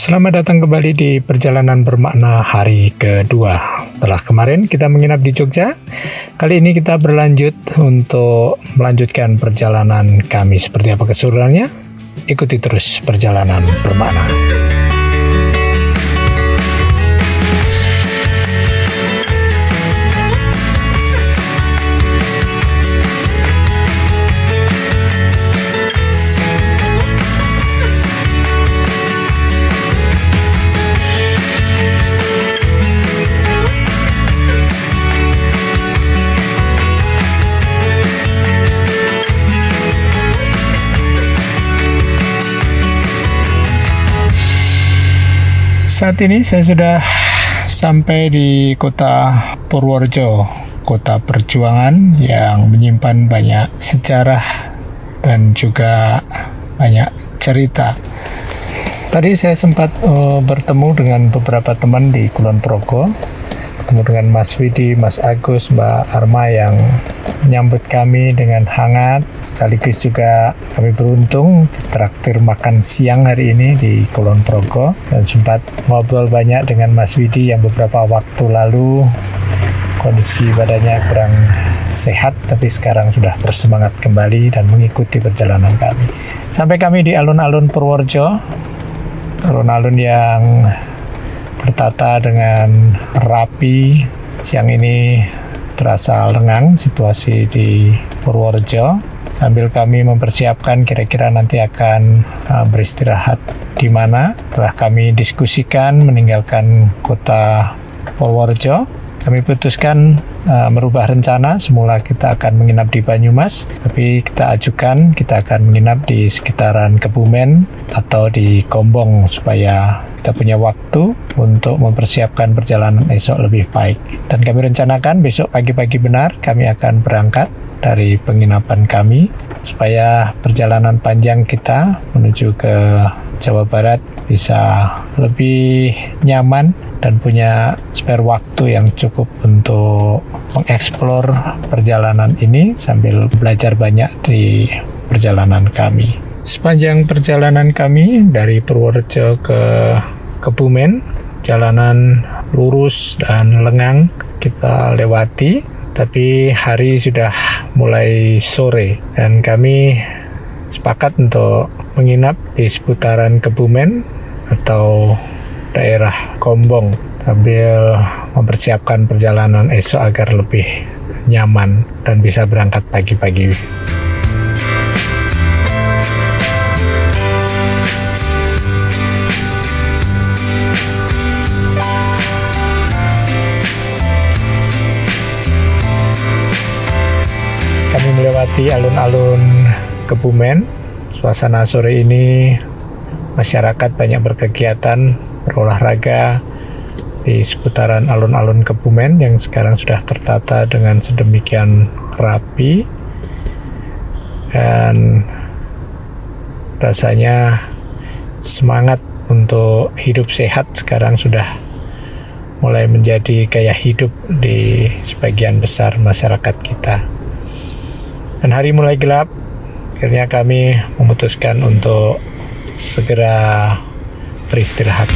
Selamat datang kembali di perjalanan bermakna hari kedua. Setelah kemarin kita menginap di Jogja, kali ini kita berlanjut untuk melanjutkan perjalanan kami. Seperti apa keseruannya? Ikuti terus perjalanan bermakna. Saat ini saya sudah sampai di kota Purworejo, kota perjuangan yang menyimpan banyak sejarah dan juga banyak cerita. Tadi saya sempat bertemu dengan beberapa teman di Kulon Progo, bertemu dengan Mas Widi, Mas Agus, Mbak Arma yang menyambut kami dengan hangat. Sekaligus juga kami beruntung ditraktir makan siang hari ini di Kulon Progo, dan sempat ngobrol banyak dengan Mas Widi yang beberapa waktu lalu kondisi badannya kurang sehat, tapi sekarang sudah bersemangat kembali dan mengikuti perjalanan kami. Sampai kami di alun-alun Purworejo, alun-alun yang tertata dengan rapi. Siang ini terasa lengang situasi di Purworejo, sambil kami mempersiapkan kira-kira nanti akan beristirahat di mana. Setelah kami diskusikan meninggalkan kota Purworejo, kami putuskan merubah rencana. Semula kita akan menginap di Banyumas, tapi kita ajukan kita akan menginap di sekitaran Kebumen atau di Gombong supaya kita punya waktu untuk mempersiapkan perjalanan esok lebih baik. Dan kami rencanakan besok pagi-pagi benar kami akan berangkat dari penginapan kami supaya perjalanan panjang kita menuju ke Jawa Barat bisa lebih nyaman dan punya spare waktu yang cukup untuk mengeksplor perjalanan ini sambil belajar banyak di perjalanan kami. Sepanjang perjalanan kami dari Purworejo ke Kebumen, jalanan lurus dan lengang kita lewati, tapi hari sudah mulai sore dan kami sepakat untuk menginap di seputaran Kebumen atau daerah Gombong sambil mempersiapkan perjalanan esok agar lebih nyaman dan bisa berangkat pagi-pagi. Kami melewati alun-alun Kebumen. Suasana sore ini masyarakat banyak berkegiatan, berolahraga di seputaran alun-alun Kebumen yang sekarang sudah tertata dengan sedemikian rapi, dan rasanya semangat untuk hidup sehat sekarang sudah mulai menjadi gaya hidup di sebagian besar masyarakat kita. Dan hari mulai gelap, akhirnya kami memutuskan untuk segera beristirahat.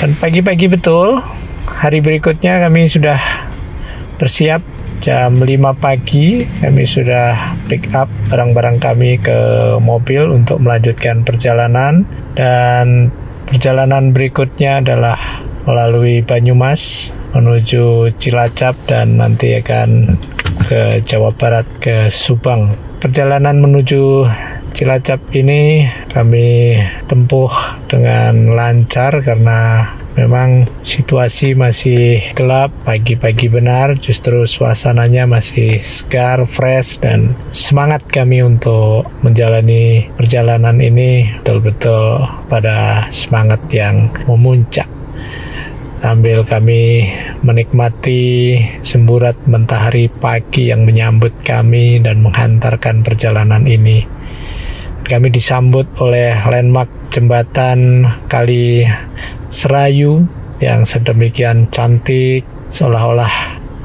Dan pagi-pagi betul, hari berikutnya kami sudah bersiap. Jam 5 pagi kami sudah pick up barang-barang kami ke mobil untuk melanjutkan perjalanan, dan perjalanan berikutnya adalah melalui Banyumas menuju Cilacap dan nanti akan ke Jawa Barat, ke Subang. Perjalanan menuju Cilacap ini kami tempuh dengan lancar karena memang situasi masih gelap, pagi-pagi benar, justru suasananya masih segar, fresh, dan semangat kami untuk menjalani perjalanan ini betul-betul pada semangat yang memuncak. Sambil kami menikmati semburat matahari pagi yang menyambut kami dan menghantarkan perjalanan ini. kami disambut oleh landmark jembatan Kali Serayu yang sedemikian cantik, seolah-olah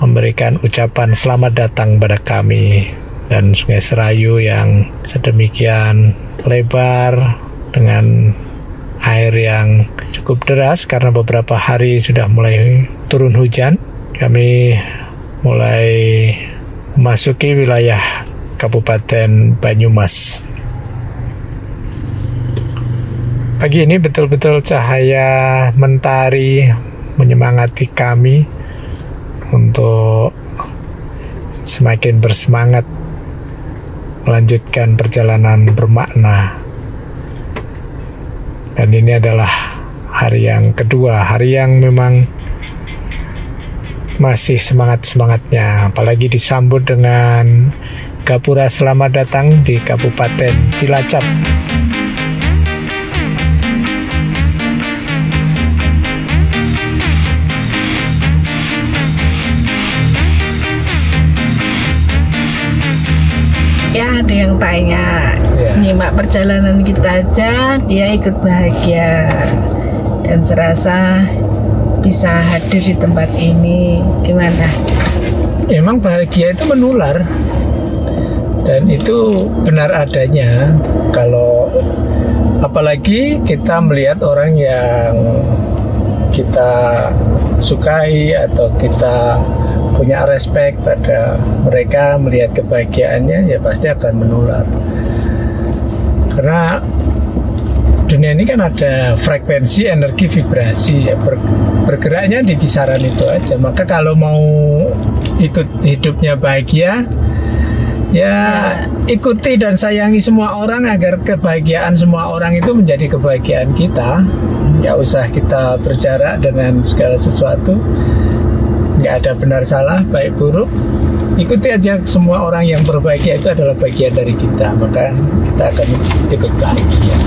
memberikan ucapan selamat datang pada kami. Dan Sungai Serayu yang sedemikian lebar dengan air yang cukup deras karena beberapa hari sudah mulai turun hujan. Kami mulai memasuki wilayah Kabupaten Banyumas. Pagi ini betul-betul cahaya mentari menyemangati kami untuk semakin bersemangat melanjutkan perjalanan bermakna. Dan ini adalah hari yang kedua, hari yang memang masih semangat-semangatnya, apalagi disambut dengan Gapura selamat datang di Kabupaten Cilacap. Ya, ada yang tanya, nyimak perjalanan kita aja, dia ikut bahagia dan serasa bisa hadir di tempat ini. Gimana? Emang bahagia itu menular, dan itu benar adanya. Kalau apalagi kita melihat orang yang kita sukai atau kita punya respect pada mereka, melihat kebahagiaannya, ya pasti akan menular. Karena dunia ini kan ada frekuensi, energi, vibrasi, ya, bergeraknya di kisaran itu aja. Maka kalau mau ikut hidupnya bahagia, ya ikuti dan sayangi semua orang agar kebahagiaan semua orang itu menjadi kebahagiaan kita. Nggak usah kita berjarak dengan segala sesuatu. Nggak ada benar salah, baik buruk. Ikuti aja, semua orang yang berbahagia itu adalah bagian dari kita, maka kita akan ikut bahagia.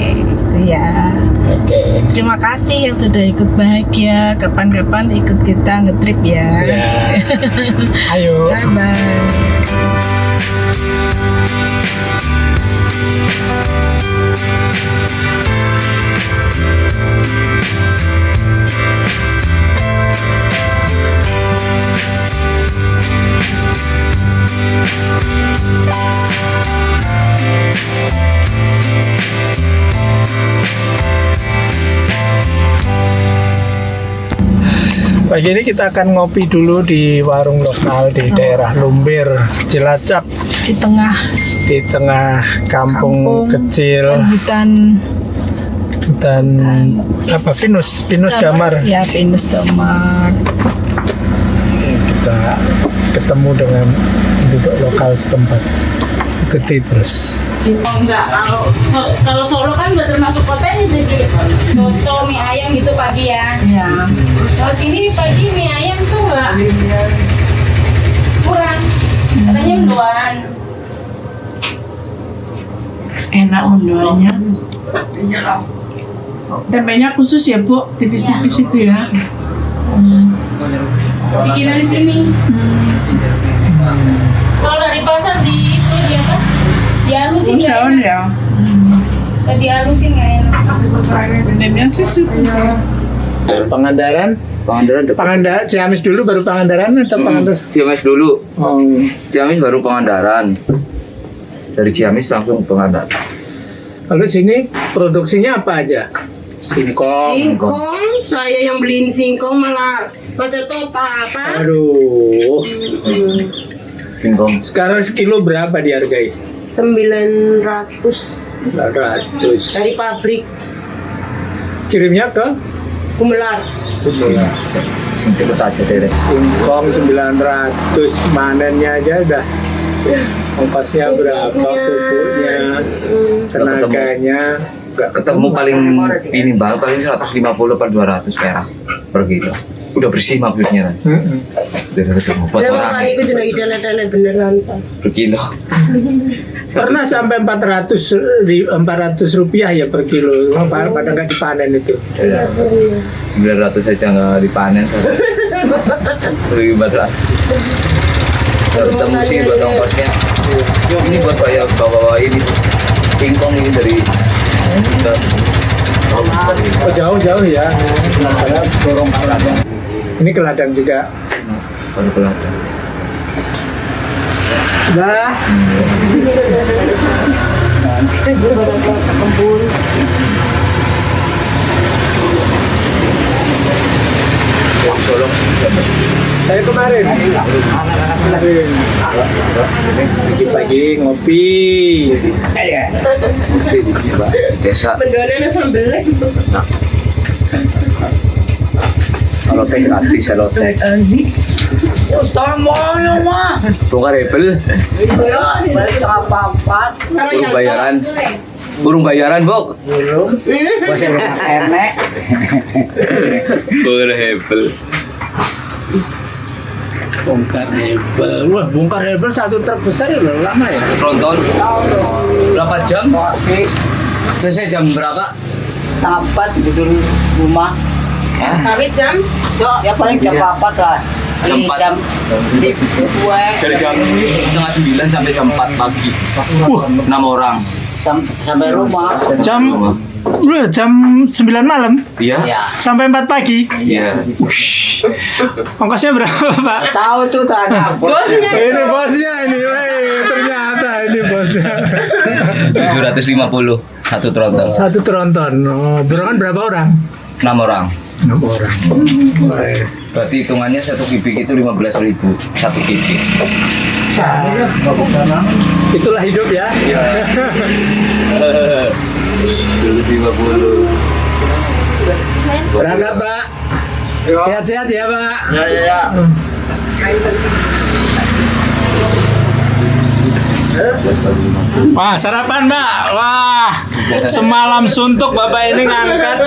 Itu ya. Oke. Terima kasih yang sudah ikut bahagia. Kapan-kapan ikut kita ngetrip ya. Ya. Ayo. Bye-bye. Pagi ini kita akan ngopi dulu di warung lokal di daerah Lumbir, Cilacap, Di tengah kampung kecil hutan dan apa Pinus Damar. Ya, Pinus Damar. Kita ketemu dengan penduduk lokal setempat. Ikuti terus. Oh enggak, kalau Solo kan udah termasuk kotanya, jadi soto, mie ayam gitu pagi ya. Ya. Kalau sini pagi mie ayam tuh enggak kurang, katanya mendoan. Enak unduannya. Tempenya khusus ya, Bu, tipis-tipis itu ya. Bikinan di sini. Kalau dari pasar di itu dia apa? Dihalusin nggak Daun enak. ya. Kalau dihalusin nggak enak. Tempenya susu. Pangandaran Ciamis dulu baru Pangandaran atau Pangandaran? Ciamis dulu, Oh, Ciamis baru Pangandaran. Dari Ciamis langsung Pangandaran. kalau sini produksinya apa aja? Singkong. Singkong, saya yang beliin singkong malah baca total apa? Aduh. Singkong. Sekarang sekilo berapa dihargai? 900 900. dari pabrik Kirimnya ke Gumelar. Singkong aja deh. Singkong 900, manennya aja udah ongkosnya berapa, pupuknya, tenaganya. Ketemu paling ini bang, paling 150 per 200 perak per kilo. Udah bersih maksudnya kan. Udah ketemu buat Dan orang makan itu sudah idana-idana beneran Pak. per kilo. Pernah sampai 400 rupiah ya per kilo, pada nggak dipanen itu. 900 aja nggak dipanen. Lebih berat. Ketemu sih buat ongkosnya. Ini buat bayar bawa ini. Singkong ini dari Oh jauh-jauh ya. Ada dorong ke ladang. Ini ke ladang juga. baru ke ladang. Udah. Solo. Saya kemarin. Pagi-pagi ngopi. Desa. Bendolanya sambelnya. Kalau teh gratis, kalau teh. Bongkar hebel. Burung bayaran. Burung bayaran, Bok. Bongkar hebel. Bongkar hebel. Wah, bongkar hebel satu truk besar ya udah lama ya. Tronton. Berapa jam? Selesai jam berapa? Tapat betul rumah. Tapi jam Ya paling jam 4 lah. Jam Ini 4. jam di gue Dari jam setengah 9 sampai jam 4 pagi. 6 orang. sampai rumah. Jam jam 9 malam Iya? Ya. sampai 4 pagi. Iya. Ongkosnya berapa, Pak? Tahu tuh tanah. Ini bosnya ini, weh, ternyata ini bosnya. 750 satu tronton. Satu tronton. Oh, berongan berapa orang? 6 orang. 6 orang. Weh. Berarti hitungannya satu kubik itu 15.000 satu kubik. Itulah hidup ya. Dulu 50. Berangkat, Pak. Sehat-sehat ya, Pak. Ya. Wah, sarapan, Mbak. Wah, semalam suntuk Bapak ini ngangkat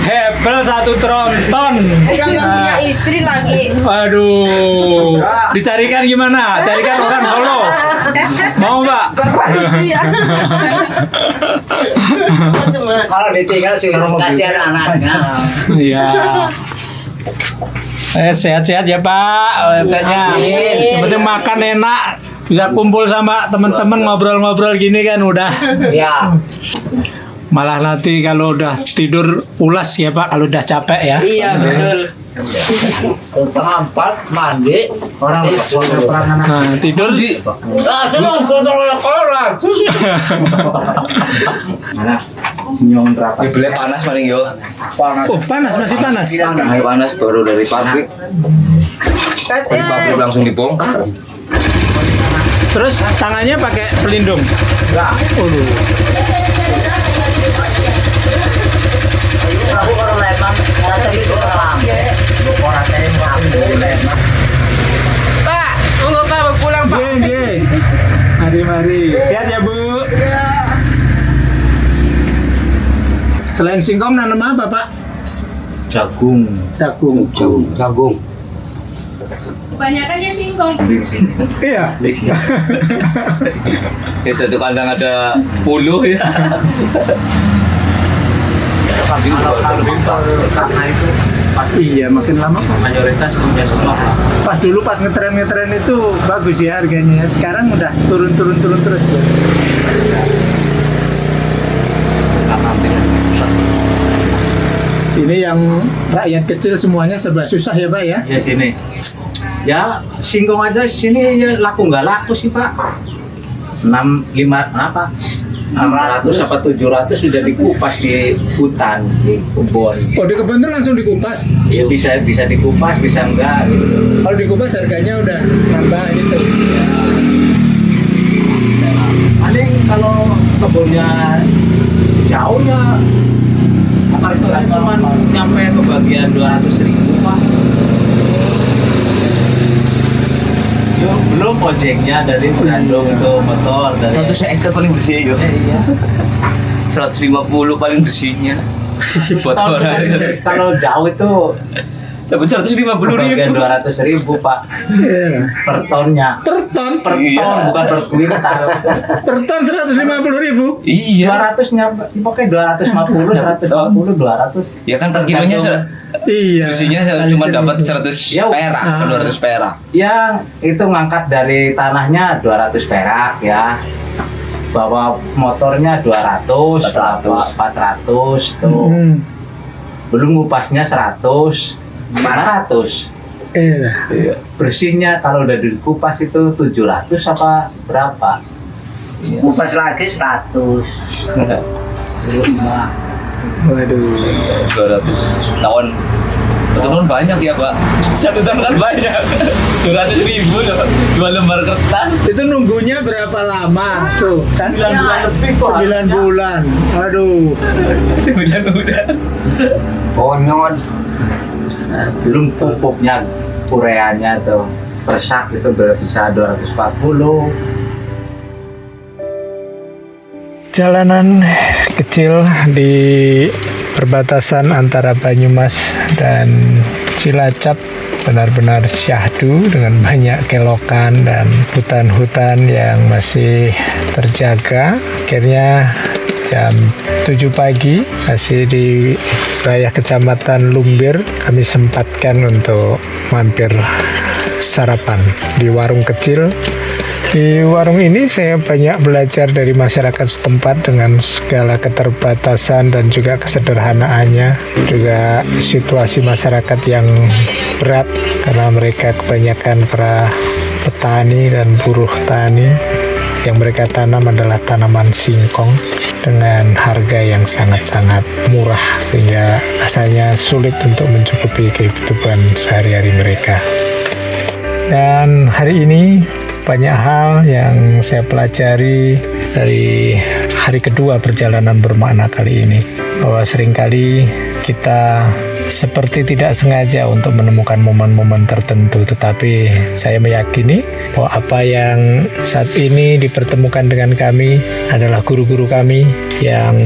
hebel satu tronton. udah nggak punya istri lagi. Waduh, dicarikan gimana? Carikan orang Solo. Mau, Mbak? Kalau ditinggal sih kasihan anaknya. Iya. Sehat-sehat ya, Pak. Katanya. Yang penting makan enak. Bisa kumpul sama teman-teman ngobrol-ngobrol gini kan udah. Ya. Malah nanti kalau udah tidur pulas ya, Pak, kalau udah capek ya. Iya betul. Setengah 4 mandi. Orang Nah, tidur Di terus kontrol koran. hebelnya panas paling yo. Oh, panas, masih panas. Panas baru dari pabrik. Dari pabrik langsung dibongkar. Terus tangannya pakai pelindung. Aku kalau lemang, tapi suka lampu. Orang lemang. Pak, tunggu Pak mau pulang Pak. Jeng. Mari. Sehat ya, Bu? Selain singkong nanam apa, Pak? Jagung. Jagung. Kebanyakannya singkong. Iya. Ya satu kandang ada 10 ya. Karena itu Iya, makin lama kok. mayoritas punya sekolah. Pas dulu pas ngetren itu bagus ya harganya. Sekarang udah turun terus. Ini yang rakyat kecil semuanya serba susah ya, Pak ya? Ya sini. Ya singkong aja sini ya laku nggak laku sih Pak. 600 apa 700 sudah dikupas di hutan di kebun. Oh, di kebun tuh langsung dikupas. Ya bisa dikupas bisa enggak gitu. Kalau dikupas harganya udah nambah gitu. Paling kalau kebunnya jauh ya itu cuma nyampe ke bagian 200.000 Pak. Yo, belum ojeknya dari Bandung itu motor dari 100 ekor paling bersih yo. Iya. 150 paling bersihnya. Buat orang. Kalau jauh itu Dapat 150.000. bagian 200.000 Pak Iya. per tonnya. Per ton, Per ton bukan per kuintal. per ton 150.000. Iya. 200-nya pokoknya 250, 150, 200. Ya kan per kilonya Iya. bersihnya Kali cuma 1000. dapat 100 Ya, perak, ah. 200 perak. Yang itu ngangkat dari tanahnya 200 perak ya. bawa motornya 200, 400 tuh. Belum ngupasnya 100, 500. Iya. Bersihnya kalau udah dikupas itu 700 apa berapa? Kupas lagi 100. Waduh. 200 setahun. Teman banyak ya Pak. Satu tahun kan banyak. 200.000 loh. 2 lembar kertas. Itu nunggunya berapa lama tuh? Kan 9 bulan lebih kok. 9 bulan. Aduh. 9 bulan. Konyol. Belum pupuknya, ureanya tuh. Persak itu bisa 240. Jalanan kecil di perbatasan antara Banyumas dan Cilacap benar-benar syahdu dengan banyak kelokan dan hutan-hutan yang masih terjaga. Akhirnya jam 7 pagi masih di wilayah Kecamatan Lumbir, kami sempatkan untuk mampir sarapan di warung kecil. Di warung ini saya banyak belajar dari masyarakat setempat dengan segala keterbatasan dan juga kesederhanaannya. Juga situasi masyarakat yang berat karena mereka kebanyakan para petani dan buruh tani. Yang mereka tanam adalah tanaman singkong dengan harga yang sangat-sangat murah sehingga rasanya sulit untuk mencukupi kehidupan sehari-hari mereka. Dan hari ini banyak hal yang saya pelajari dari hari kedua perjalanan bermakna kali ini, bahwa seringkali kita seperti tidak sengaja untuk menemukan momen-momen tertentu, tetapi saya meyakini bahwa apa yang saat ini dipertemukan dengan kami adalah guru-guru kami yang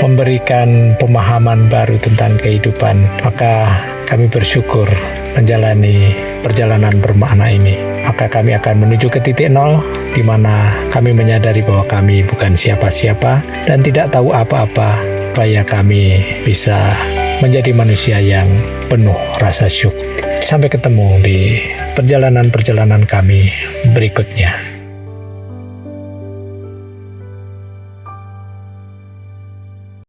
memberikan pemahaman baru tentang kehidupan. Maka kami bersyukur menjalani perjalanan bermakna ini. Maka kami akan menuju ke titik nol, di mana kami menyadari bahwa kami bukan siapa-siapa dan tidak tahu apa-apa, supaya kami bisa menjadi manusia yang penuh rasa syukur. Sampai ketemu di perjalanan-perjalanan kami berikutnya.